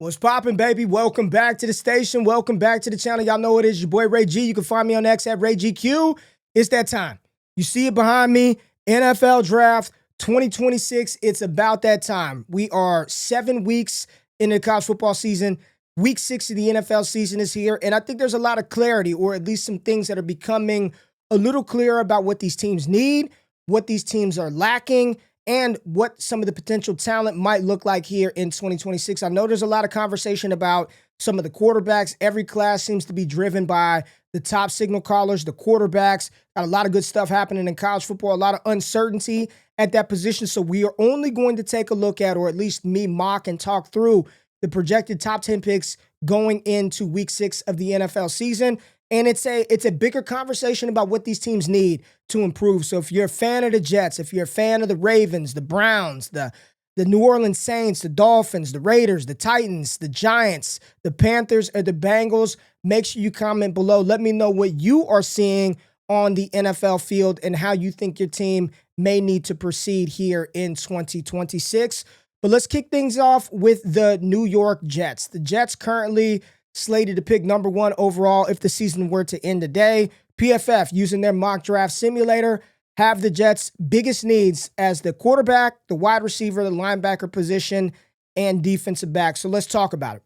What's poppin', baby? Welcome back to the station. Welcome back to the channel. Y'all know it is your boy Ray G. You can find me on X at RayGQue. It's that time. You see it behind me. NFL Draft 2026. It's about that time. We are 7 weeks into the college football season. Week 6 of the NFL season is here. And I think there's a lot of clarity, or at least some things that are becoming a little clearer about what these teams need, what these teams are lacking, and what some of the potential talent might look like here in 2026. I know there's a lot of conversation about some of the quarterbacks. Every class seems to be driven by the top signal callers, the quarterbacks. Got a lot of good stuff happening in college football, a lot of uncertainty at that position. So we are only going to take a look at, or at least me mock and talk through the projected top 10 picks going into week 6 of the NFL season. And it's a bigger conversation about what these teams need to improve. So if you're a fan of the Jets, if you're a fan of the Ravens, the Browns, the New Orleans Saints, the Dolphins, the Raiders, the Titans, the Giants, the Panthers, or the Bengals, make sure you comment below. Let me know what you are seeing on the NFL field and how you think your team may need to proceed here in 2026. But let's kick things off with the New York Jets. The Jets currently slated to pick number 1 overall if the season were to end today. PFF, using their mock draft simulator, have the Jets' biggest needs as the quarterback, the wide receiver, the linebacker position, and defensive back. So let's talk about it.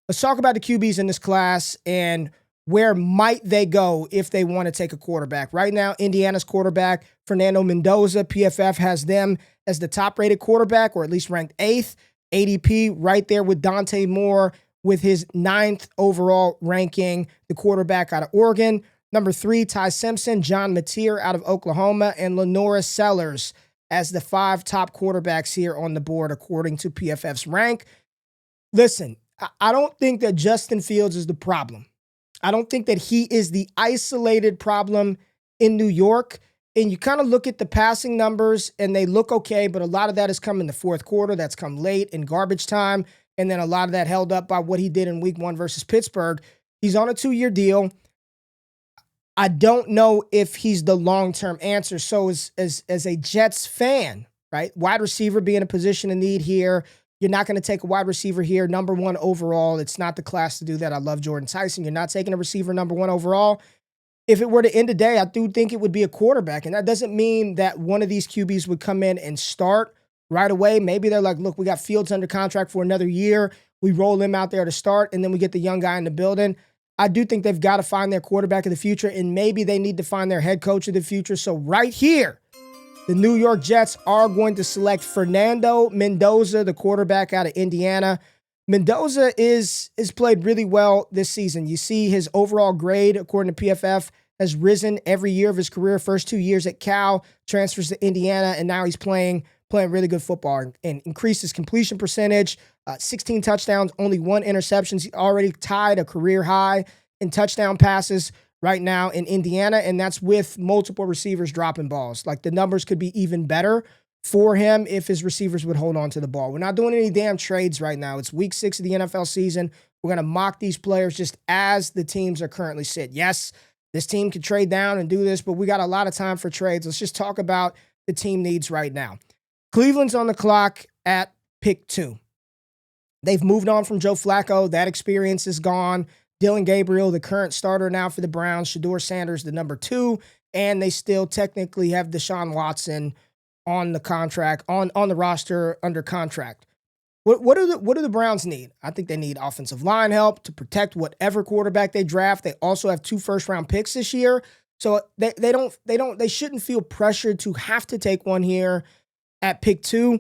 Let's talk about the QBs in this class and where might they go if they want to take a quarterback. Right now, Indiana's quarterback, Fernando Mendoza, PFF has them as the top-rated quarterback, or at least ranked 8th. ADP right there with Dante Moore, with his 9th overall ranking, the quarterback out of Oregon. Number 3, Ty Simpson, John Mateer out of Oklahoma, and LaNorris Sellers as the 5 top quarterbacks here on the board, according to PFF's rank. Listen, I don't think that Justin Fields is the problem. I don't think that he is the isolated problem in New York. And you kind of look at the passing numbers, and they look okay, but a lot of that has come in the fourth quarter. That's come late in garbage time. And then a lot of that held up by what he did in week 1 versus Pittsburgh. He's on a 2-year deal. I don't know if he's the long-term answer. So as a Jets fan, right, wide receiver being a position of need here, you're not going to take a wide receiver here, number 1 overall. It's not the class to do that. I love Jordan Tyson. You're not taking a receiver number 1 overall. If it were to end today, I do think it would be a quarterback. And that doesn't mean that one of these QBs would come in and start right away. Maybe they're like, look, we got Fields under contract for another year. We roll him out there to start, and then we get the young guy in the building. I do think they've got to find their quarterback of the future, and maybe they need to find their head coach of the future. So right here, the New York Jets are going to select Fernando Mendoza, the quarterback out of Indiana. Mendoza is played really well this season. You see his overall grade, according to PFF, has risen every year of his career. First 2 years at Cal, transfers to Indiana, and now he's playing really good football and increased his completion percentage, 16 touchdowns, only 1 interception. He's already tied a career high in touchdown passes right now in Indiana, and that's with multiple receivers dropping balls. Like, the numbers could be even better for him if his receivers would hold on to the ball. We're not doing any damn trades right now. It's week 6 of the NFL season. We're going to mock these players just as the teams are currently sit. Yes, this team could trade down and do this, but we got a lot of time for trades. Let's just talk about the team needs right now. Cleveland's on the clock at pick 2. They've moved on from Joe Flacco. That experience is gone. Dylan Gabriel, the current starter now for the Browns. Shedeur Sanders, the number 2. And they still technically have Deshaun Watson on the contract, on the roster under contract. What do the Browns need? I think they need offensive line help to protect whatever quarterback they draft. They also have 2 first-round picks this year. So they shouldn't feel pressured to have to take one here at pick 2.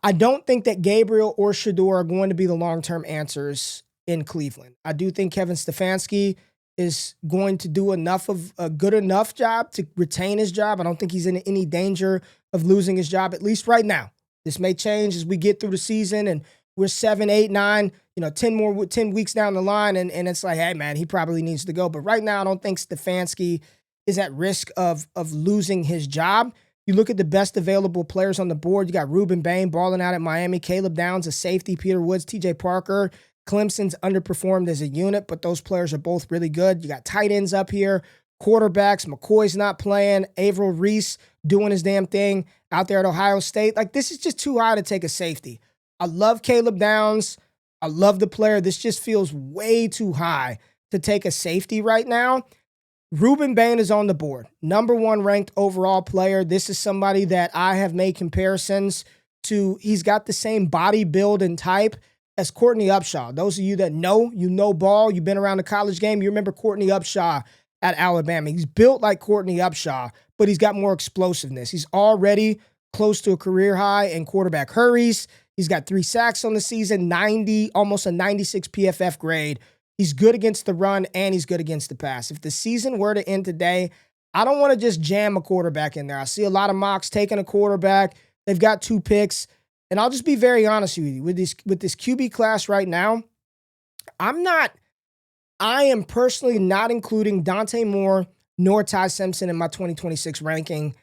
I don't think that Gabriel or Shedeur are going to be the long-term answers in Cleveland. I do think Kevin Stefanski is going to do enough of a good enough job to retain his job. I don't think he's in any danger of losing his job, at least right now. This may change as we get through the season and we're 7, 8, 9, 10 weeks down the line, and it's like, hey, man, he probably needs to go. But right now, I don't think Stefanski is at risk of losing his job. You look at the best available players on the board. You got Reuben Bain balling out at Miami, Caleb Downs, a safety, Peter Woods, TJ Parker. Clemson's underperformed as a unit, but those players are both really good. You got tight ends up here, quarterbacks. McCoy's not playing. Averill, Reese doing his damn thing out there at Ohio State. Like, this is just too high to take a safety. I love Caleb Downs. I love the player. This just feels way too high to take a safety right now. Reuben Bain is on the board. Number 1 ranked overall player. This is somebody that I have made comparisons to. He's got the same body build and type as Courtney Upshaw. Those of you that know, you know ball, you've been around the college game, you remember Courtney Upshaw at Alabama. He's built like Courtney Upshaw, but he's got more explosiveness. He's already close to a career high in quarterback hurries. He's got 3 sacks on the season, 90, almost a 96 PFF grade. He's good against the run, and he's good against the pass. If the season were to end today, I don't want to just jam a quarterback in there. I see a lot of mocks taking a quarterback. They've got 2 picks. And I'll just be very honest with you. With this QB class right now, I am personally not including Dante Moore nor Ty Simpson in my 2026 ranking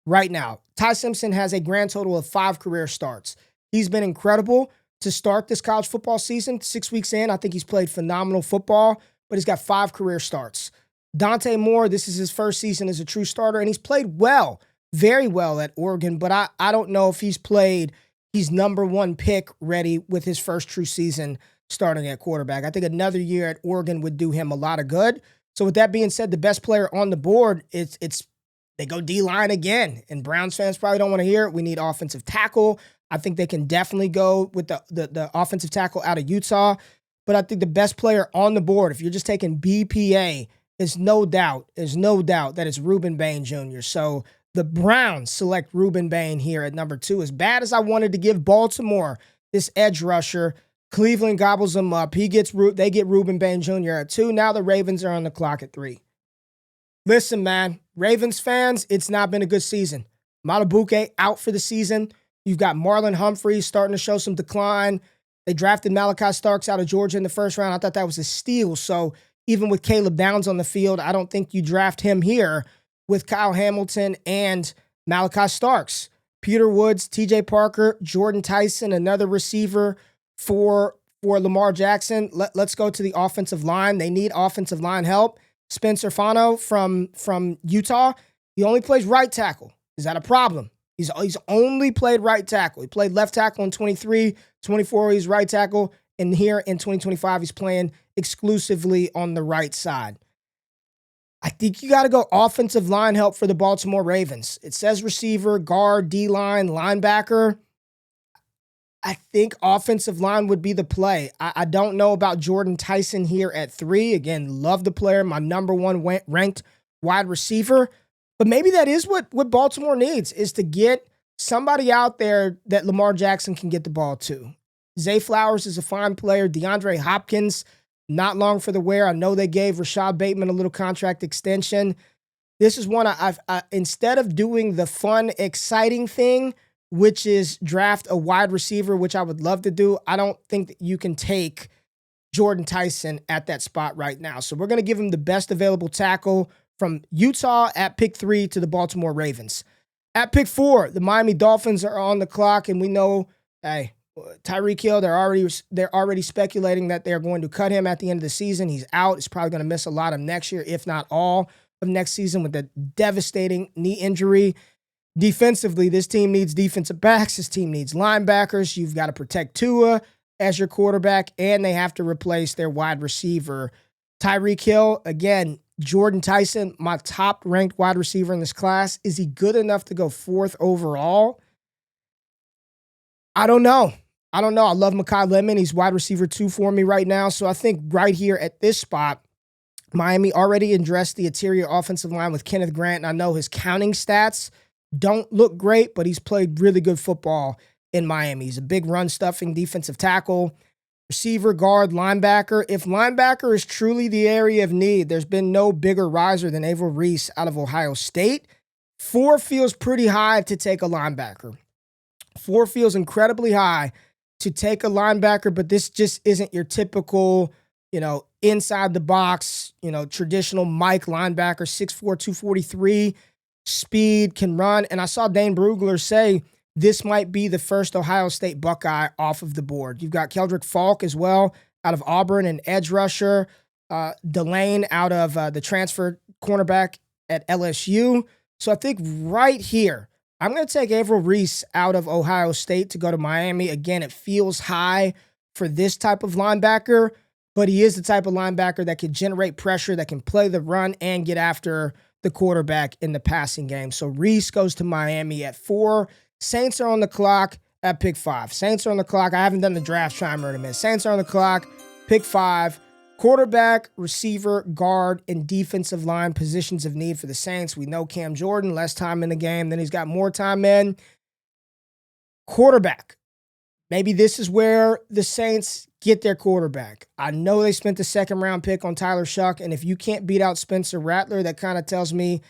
right now. Ty Simpson has a grand total of 5 career starts. He's been incredible to start this college football season. 6 weeks in, I think he's played phenomenal football, but he's got 5 career starts. Dante Moore, this is his first season as a true starter, and he's played well, very well at Oregon, but I don't know if he's number 1 pick ready with his first true season starting at quarterback. I think another year at Oregon would do him a lot of good. So with that being said, the best player on the board, they go D-line again, and Browns fans probably don't want to hear it. We need offensive tackle. I think they can definitely go with the offensive tackle out of Utah. But I think the best player on the board, if you're just taking BPA, there's no doubt that it's Reuben Bain Jr. So the Browns select Reuben Bain here at number 2. As bad as I wanted to give Baltimore this edge rusher, Cleveland gobbles him up. They get Reuben Bain Jr. at 2. Now the Ravens are on the clock at 3. Listen, man, Ravens fans, it's not been a good season. Matabuke out for the season. You've got Marlon Humphrey starting to show some decline. They drafted Malachi Starks out of Georgia in the first round. I thought that was a steal. So even with Caleb Downs on the field, I don't think you draft him here with Kyle Hamilton and Malachi Starks. Peter Woods, TJ Parker, Jordan Tyson, another receiver for Lamar Jackson. Let's go to the offensive line. They need offensive line help. Spencer Fano from Utah, he only plays right tackle. Is that a problem? He's only played right tackle. He played left tackle in 23, 24, he's right tackle. And here in 2025, he's playing exclusively on the right side. I think you got to go offensive line help for the Baltimore Ravens. It says receiver, guard, D-line, linebacker. I think offensive line would be the play. I don't know about Jordan Tyson here at 3. Again, love the player, my number 1 ranked wide receiver. But maybe that is what Baltimore needs, is to get somebody out there that Lamar Jackson can get the ball to. Zay Flowers is a fine player. DeAndre Hopkins, not long for the wear. I know they gave Rashad Bateman a little contract extension. This is one I've instead of doing the fun, exciting thing, which is draft a wide receiver, which I would love to do, I don't think that you can take Jordan Tyson at that spot right now. So we're going to give him the best available tackle from Utah at pick 3 to the Baltimore Ravens. At pick 4, the Miami Dolphins are on the clock, and we know, hey, Tyreek Hill, they're already speculating that they're going to cut him at the end of the season. He's out. He's probably going to miss a lot of next year, if not all of next season, with a devastating knee injury. Defensively, this team needs defensive backs. This team needs linebackers. You've got to protect Tua as your quarterback, and they have to replace their wide receiver. Tyreek Hill, again, Jordan Tyson, my top-ranked wide receiver in this class. Is he good enough to go 4th overall? I don't know. I love Mekhi Lemon. He's wide receiver 2 for me right now. So I think right here at this spot, Miami already addressed the interior offensive line with Kenneth Grant. And I know his counting stats don't look great, but he's played really good football in Miami. He's a big run-stuffing defensive tackle. Receiver, guard, linebacker. If linebacker is truly the area of need, there's been no bigger riser than Averill Reese out of Ohio State. 4 feels pretty high to take a linebacker. 4 feels incredibly high to take a linebacker, but this just isn't your typical, inside the box, traditional Mike linebacker, 6'4", 243, speed, can run. And I saw Dane Brugler say this might be the first Ohio State Buckeye off of the board. You've got Keldrick Falk as well out of Auburn, an edge rusher. Delane out of the transfer cornerback at LSU. So I think right here, I'm going to take Averill Reese out of Ohio State to go to Miami. Again, it feels high for this type of linebacker, but he is the type of linebacker that can generate pressure, that can play the run and get after the quarterback in the passing game. So Reese goes to Miami at 4. Saints are on the clock at pick 5. Saints are on the clock. I haven't done the draft timer in a minute. Saints are on the clock, pick 5. Quarterback, receiver, guard, and defensive line positions of need for the Saints. We know Cam Jordan, less time in the game, then he's got more time in. Quarterback. Maybe this is where the Saints get their quarterback. I know they spent the second-round pick on Tyler Shuck, and if you can't beat out Spencer Rattler, that kind of tells me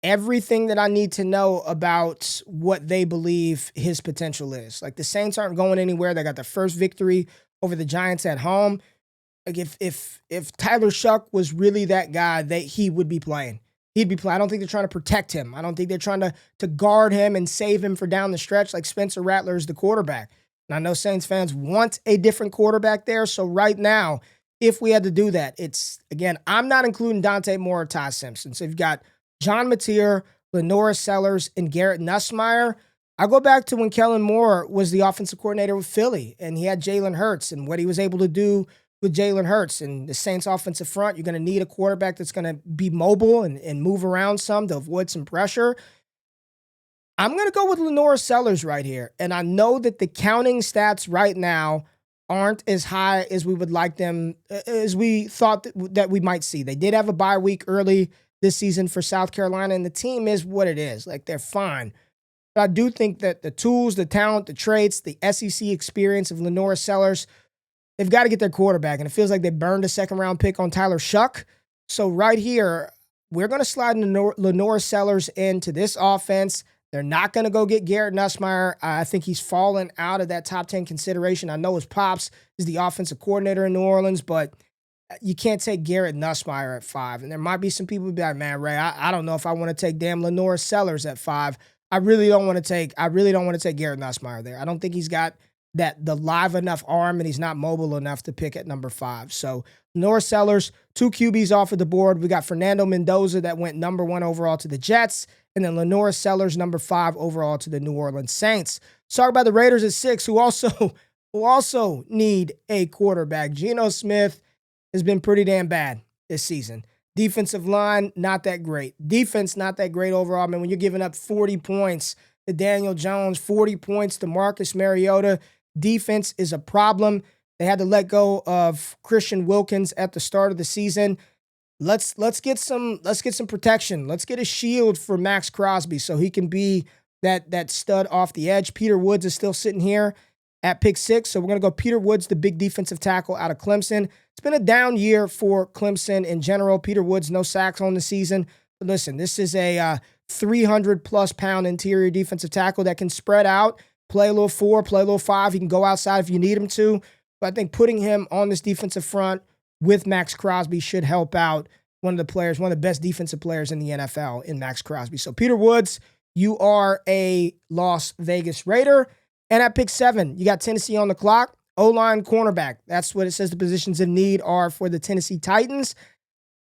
everything that I need to know about what they believe his potential is. Like, the Saints aren't going anywhere. They got their first victory over the Giants at home. Like, if Tyler Shuck was really that guy, he would be playing. He'd be playing. I don't think they're trying to protect him. I don't think they're trying to guard him and save him for down the stretch like Spencer Rattler is the quarterback. And I know Saints fans want a different quarterback there. So right now, if we had to do that, it's, again, I'm not including Dante Moore or Ty Simpson. So you've got John Mateer, LaNorris Sellers, and Garrett Nussmeier. I go back to when Kellen Moore was the offensive coordinator with Philly, and he had Jalen Hurts and what he was able to do with Jalen Hurts. And the Saints offensive front, you're going to need a quarterback that's going to be mobile and move around some to avoid some pressure. I'm going to go with LaNorris Sellers right here. And I know that the counting stats right now aren't as high as we would like them, as we thought that we might see. They did have a bye week early this season for South Carolina, and the team is what it is. Like, they're fine. But I do think that the tools, the talent, the traits, the SEC experience of LaNorris Sellers, they've got to get their quarterback. And it feels like they burned a second-round pick on Tyler Shuck. So right here, we're going to slide LaNorris Sellers into this offense. They're not going to go get Garrett Nussmeier. I think he's fallen out of that top 10 consideration. I know his pops is the offensive coordinator in New Orleans, but you can't take Garrett Nussmeier at 5. And there might be some people who be like, man, Ray, I don't know if I want to take damn LaNorris Sellers at 5. I really don't want to take Garrett Nussmeier there. I don't think he's got the live enough arm, and he's not mobile enough to pick at number 5. So LaNorris Sellers, 2 QBs off of the board. We got Fernando Mendoza that went number 1 overall to the Jets, and then LaNorris Sellers, number 5 overall to the New Orleans Saints. Let's talk about the Raiders at 6, who also need a quarterback. Geno Smith has been pretty damn bad this season. Defensive line, not that great. Defense, not that great overall. I mean, when you're giving up 40 points to Daniel Jones, 40 points to Marcus Mariota, defense is a problem. They had to let go of Christian Wilkins at the start of the season. Let's get some protection. Let's get a shield for Max Crosby so he can be that stud off the edge. Peter Woods is still sitting here at pick 6. So we're going to go Peter Woods, the big defensive tackle out of Clemson. It's been a down year for Clemson in general. Peter Woods, no sacks on the season. But listen, this is a 300-plus pound interior defensive tackle that can spread out, play a little 4, play a little 5. He can go outside if you need him to. But I think putting him on this defensive front with Max Crosby should help out one of the best defensive players in the NFL in Max Crosby. So Peter Woods, you are a Las Vegas Raider. And at pick 7, you got Tennessee on the clock. O-line cornerback. That's what it says the positions of need are for the Tennessee Titans.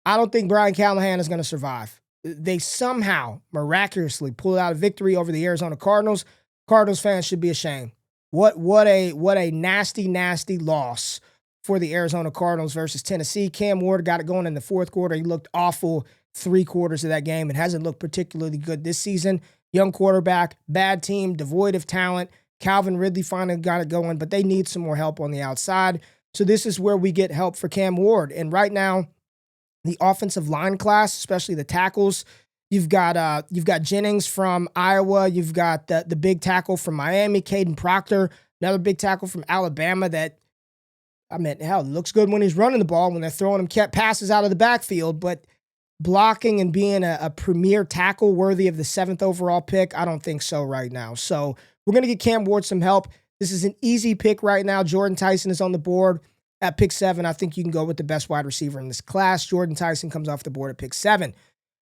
I don't think Brian Callahan is going to survive. They somehow miraculously pulled out a victory over the Arizona Cardinals. Cardinals fans should be ashamed. What a nasty, nasty loss for the Arizona Cardinals versus Tennessee. Cam Ward got it going in the fourth quarter. He looked awful 3 quarters of that game and hasn't looked particularly good this season. Young quarterback, bad team, devoid of talent. Calvin Ridley finally got it going, but they need some more help on the outside. So this is where we get help for Cam Ward. And right now, the offensive line class, especially the tackles, you've got Gennings from Iowa. You've got the big tackle from Miami, Caden Proctor, another big tackle from Alabama that, I mean, hell, it looks good when he's running the ball, when they're throwing him passes out of the backfield, but blocking and being a premier tackle worthy of the 7th overall pick, I don't think so right now. So we're going to get Cam Ward some help. This is an easy pick right now. Jordan Tyson is on the board at pick 7. I think you can go with the best wide receiver in this class. Jordan Tyson comes off the board at pick 7.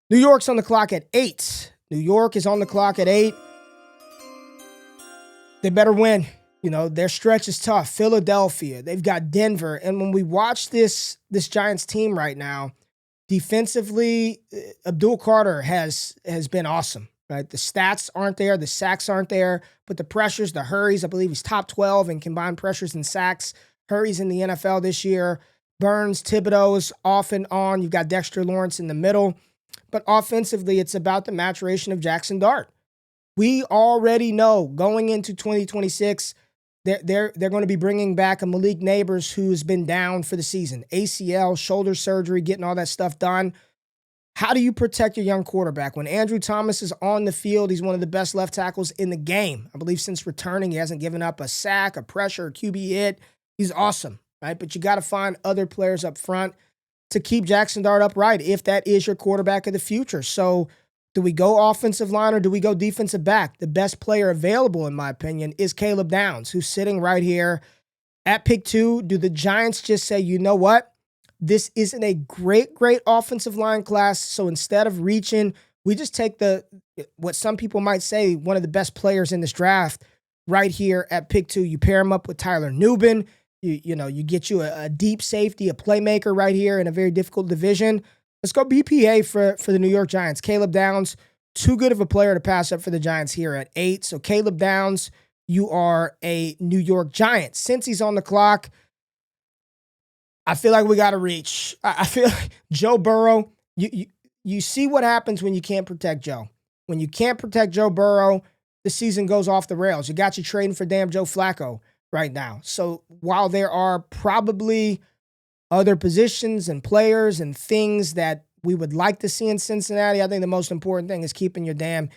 New York's on the clock at 8. New York is on the clock at 8. They better win. You know, their stretch is tough. Philadelphia, they've got Denver. And when we watch this Giants team right now, defensively, Abdul Carter has been awesome, right? The stats aren't there. The sacks aren't there. But the pressures, the hurries, I believe he's top 12 in combined pressures and sacks. hurries in the NFL this year. Burns, Thibodeau's off and on. You've got Dexter Lawrence in the middle. But offensively, it's about the maturation of Jackson Dart. We already know going into 2026, they're going to be bringing back a Malik Neighbors who's been down for the season. ACL, shoulder surgery, getting all that stuff done. How do you protect your young quarterback? When Andrew Thomas is on the field, he's one of the best left tackles in the game. I believe since returning, he hasn't given up a sack, a pressure, a QB hit. He's awesome, right? But you got to find other players up front to keep Jackson Dart upright if that is your quarterback of the future. So do we go offensive line or do we go defensive back? The best player available, in my opinion, is Caleb Downs, who's sitting right here at pick 2. Do the Giants just say, you know what? This isn't a great offensive line class, so instead of reaching, we just take what some people might say, one of the best players in this draft right here at pick 2. You pair him up with Tyler Nubin. You get you a deep safety, a playmaker right here in a very difficult division. Let's go BPA for the New York Giants. Caleb Downs, too good of a player to pass up for the Giants here at 8. So Caleb Downs, you are a New York Giant. Since he's on the clock, I feel like we got to reach. I feel like Joe Burrow, you see what happens when you can't protect Joe. When you can't protect Joe Burrow, the season goes off the rails. You got you trading for damn Joe Flacco right now. So while there are probably other positions and players and things that we would like to see in Cincinnati, I think the most important thing is keeping your damn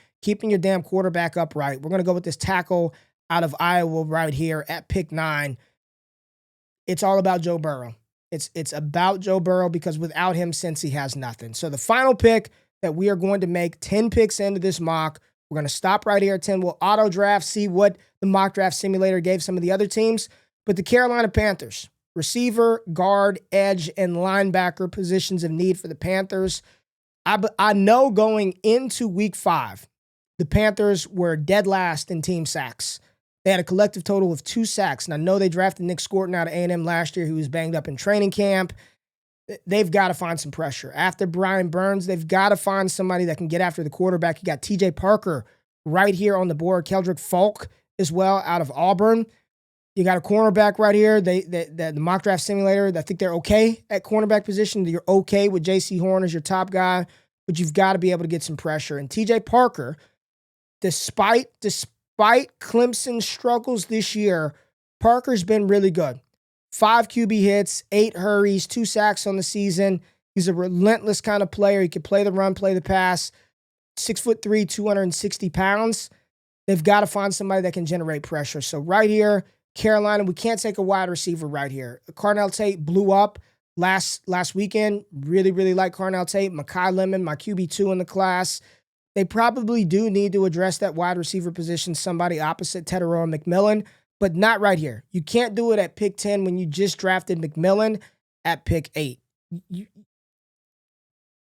quarterback upright. We're going to go with this tackle out of Iowa right here at pick 9. It's all about Joe Burrow. It's about Joe Burrow because without him, Cincy has nothing. So the final pick that we are going to make 10 picks into this mock, we're going to stop right here at 10. We'll auto draft, see what the mock draft simulator gave some of the other teams. But the Carolina Panthers, receiver, guard, edge, and linebacker positions of need for the Panthers. I know going into week 5, the Panthers were dead last in team sacks. They had a collective total of 2 sacks. And I know they drafted Nick Scorton out of A&M last year, who was banged up in training camp. They've got to find some pressure. After Brian Burns, they've got to find somebody that can get after the quarterback. You got TJ Parker right here on the board. Keldrick Falk as well out of Auburn. You got a cornerback right here. The mock draft simulator, I think they're okay at cornerback position. You're okay with J.C. Horn as your top guy, but you've got to be able to get some pressure. And TJ Parker, despite Clemson's struggles this year, Parker's been really good. 5 QB hits, 8 hurries, 2 sacks on the season. He's a relentless kind of player. He can play the run, play the pass. 6'3", 260 pounds. They've got to find somebody that can generate pressure. So right here, Carolina, we can't take a wide receiver right here. Carnell Tate blew up last weekend. Really like Carnell Tate. Mekhi Lemon, my QB2 in the class. They probably do need to address that wide receiver position, somebody opposite Teteroa McMillan, but not right here. You can't do it at pick 10 when you just drafted McMillan at pick 8.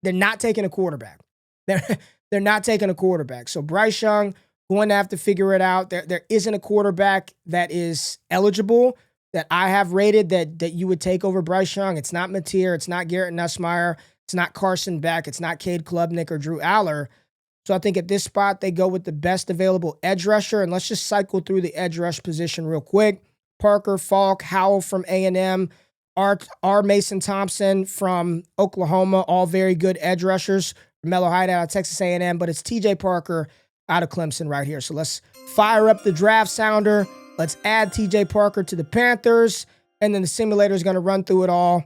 They're not taking a quarterback. They're not taking a quarterback. So Bryce Young going to have to figure it out. There isn't a quarterback that is eligible that I have rated that you would take over Bryce Young. It's not Mateer. It's not Garrett Nussmeier. It's not Carson Beck. It's not Cade Klubnik or Drew Aller. So I think at this spot, they go with the best available edge rusher. And let's just cycle through the edge rush position real quick. Parker, Falk, Howell from A&M, R. Mason Thompson from Oklahoma, all very good edge rushers. Mello Hyde out of Texas A&M, but it's TJ Parker out of Clemson right here. So let's fire up the draft sounder. Let's add TJ Parker to the Panthers. And then the simulator is going to run through it all.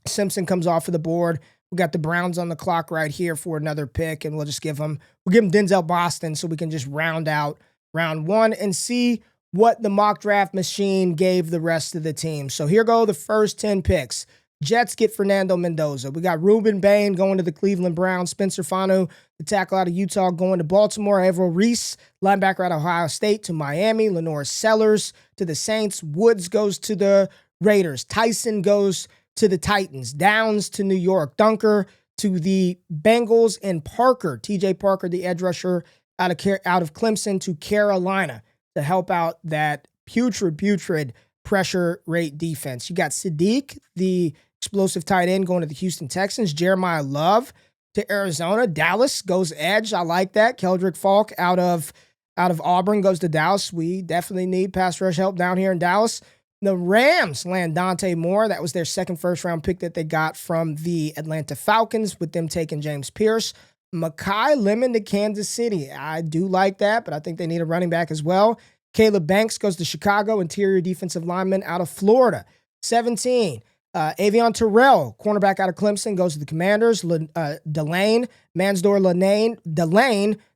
Simpson comes off of the board. We got the Browns on the clock right here for another pick, and we'll give him Denzel Boston so we can just round out round 1 and see what the mock draft machine gave the rest of the team. So here go the first 10 picks. Jets get Fernando Mendoza. We got Reuben Bain going to the Cleveland Browns. Spencer Fano, the tackle out of Utah, going to Baltimore. Averill Reese, linebacker out of Ohio State, to Miami. LaNorris Sellers to the Saints. Woods goes to the Raiders. Tyson goes to the Titans. Downs to New York. Dunker to the Bengals. And Parker, TJ Parker, the edge rusher out of Clemson, to Carolina to help out that putrid pressure rate defense. You got Sadiq, the explosive tight end, going to the Houston Texans. Jeremiah Love to Arizona. Dallas goes edge. I like that. Keldrick Falk out of Auburn goes to Dallas. We definitely need pass rush help down here in Dallas. The Rams land Dante Moore. That was their second first-round pick that they got from the Atlanta Falcons, with them taking James Pierce. Mekhi Lemon to Kansas City. I do like that, but I think they need a running back as well. Caleb Banks goes to Chicago, interior defensive lineman out of Florida. 17. Avion Terrell, cornerback out of Clemson, goes to the Commanders. Delane,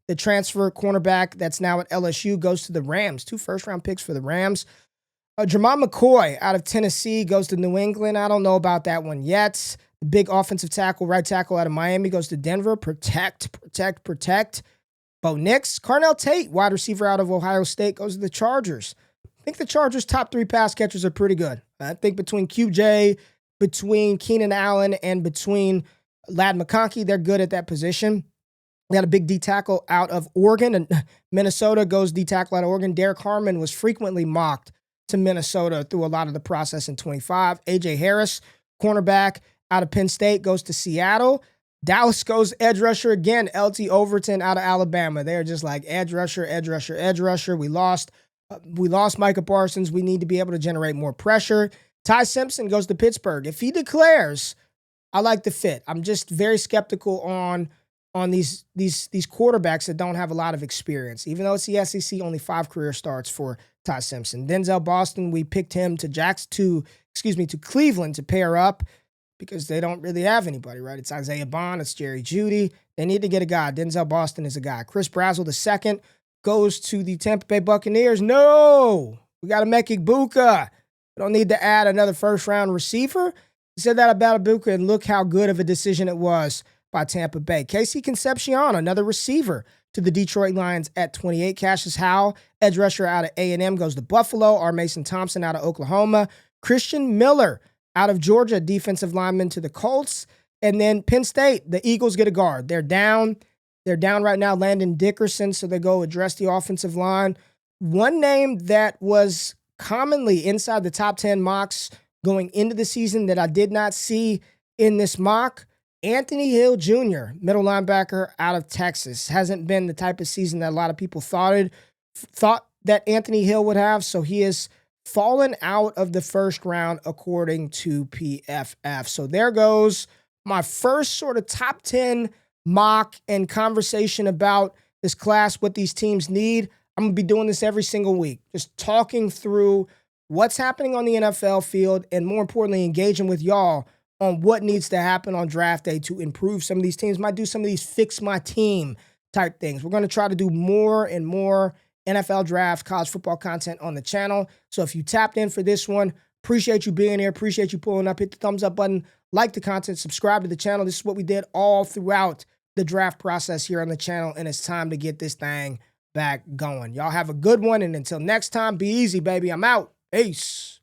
the transfer cornerback that's now at LSU, goes to the Rams. 2 first-round picks for the Rams. Jermon McCoy out of Tennessee goes to New England. I don't know about that one yet. The big offensive tackle, right tackle out of Miami, goes to Denver. Protect. Bo Nix. Carnell Tate, wide receiver out of Ohio State, goes to the Chargers. I think the Chargers' top 3 pass catchers are pretty good. I think between QJ, between Keenan Allen, and between Ladd McConkey, they're good at that position. They got a big D tackle out of Oregon, and Minnesota goes D tackle out of Oregon. Derek Harmon was frequently mocked to Minnesota through a lot of the process in 25. A.J. Harris, cornerback out of Penn State, goes to Seattle. Dallas goes edge rusher again. LT Overton out of Alabama. They're just like edge rusher. We lost Micah Parsons. We need to be able to generate more pressure. Ty Simpson goes to Pittsburgh. If he declares, I like the fit. I'm just very skeptical on these quarterbacks that don't have a lot of experience. Even though it's the SEC, only 5 career starts for Ty Simpson. Denzel Boston, we picked him to Cleveland to pair up because they don't really have anybody, right? It's Isaiah Bond, it's Jerry Jeudy. They need to get a guy. Denzel Boston is a guy. Chris Brazzell II goes to the Tampa Bay Buccaneers. No, we got Emeka Egbuka. We don't need to add another first-round receiver. He said that about Egbuka, and look how good of a decision it was by Tampa Bay. Casey Concepcion, another receiver, to the Detroit Lions at 28. Cassius Howell, edge rusher out of A&M, goes to Buffalo. R. Mason Thompson out of Oklahoma. Christian Miller out of Georgia, defensive lineman, to the Colts. And then Penn State, the Eagles get a guard. They're down right now, Landon Dickerson, so they go address the offensive line. One name that was commonly inside the top 10 mocks going into the season that I did not see in this mock, Anthony Hill Jr., middle linebacker out of Texas. Hasn't been the type of season that a lot of people thought that Anthony Hill would have, so he has fallen out of the first round according to PFF. So there goes my first sort of top 10 mock and conversation about this class, what these teams need. I'm going to be doing this every single week, just talking through what's happening on the NFL field and, more importantly, engaging with y'all on what needs to happen on draft day to improve some of these teams. Might do some of these fix my team type things. We're going to try to do more and more NFL draft, college football content on the channel. So if you tapped in for this one, appreciate you being here. Appreciate you pulling up. Hit the thumbs up button, like the content, subscribe to the channel. This is what we did all throughout the draft process here on the channel, and it's time to get this thing back going. Y'all have a good one, and until next time, be easy, baby. I'm out. Peace.